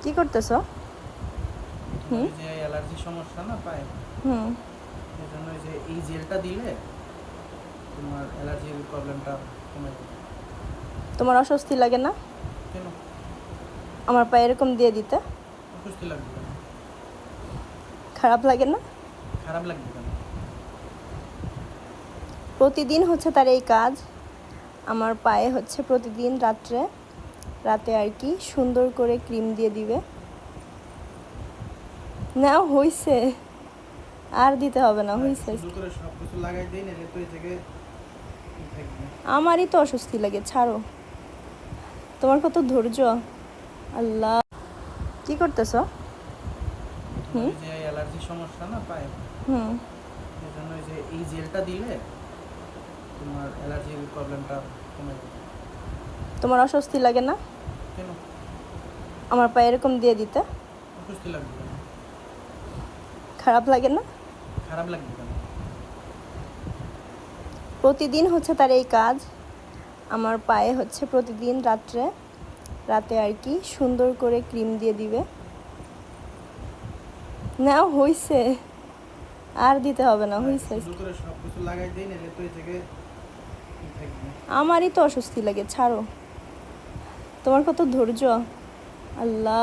কি করতেছো? তোমার এই যে অ্যালার্জি সমস্যা না পায়, হুম। এই জন্য এই যে এই জেলটা দিলে তোমার অ্যালার্জির প্রবলেমটা কমে যাবে। তোমার অস্বস্তি লাগে না কেন আমার পায়ে এরকম দিয়ে দিতে? অস্বস্তি লাগবে কেন? খারাপ লাগে না? খারাপ লাগবে কেন? প্রতিদিন হচ্ছে তার এই কাজ। আমার পায়ে হচ্ছে প্রতিদিন রাতে আর কি সুন্দর করে ক্রিম দিয়ে দিবে। না হইছে, আর দিতে হবে না, হইছে। সুন্দর করে সব কিছু লাগাই দিই, নাহলে তো এই জায়গায় কি থাকবে। আমারই তো অস্বস্তি লাগে, ছাড়ো। তোমার কত ধৈর্য! আল্লাহ, কি করতেছো? তোমার এই যে অ্যালার্জি সমস্যা না পায়, হুম। এই জন্য এই যে এই জেলটা দিলে তোমার অ্যালার্জির প্রবলেমটা কমে যাবে। তোমার অস্বস্তি লাগে না কেন আমার পায়ে এরকম দিয়ে দিতে? অস্বস্তি লাগবে কেন? খারাপ লাগে না? খারাপ লাগবে কেন? প্রতিদিন হচ্ছে তার এই কাজ। আমার পায়ে হচ্ছে প্রতিদিন রাতে আর কি সুন্দর করে ক্রিম দিয়ে দিবে। না হইছে, আর দিতে হবে না, হইছে। সুন্দর করে সব কিছু লাগাই দিই, নাহলে তো এই জায়গায় কি থাকবে। আমারই তো অস্বস্তি লাগে, ছাড়ো। তোমার কত ধৈর্য! আল্লাহ।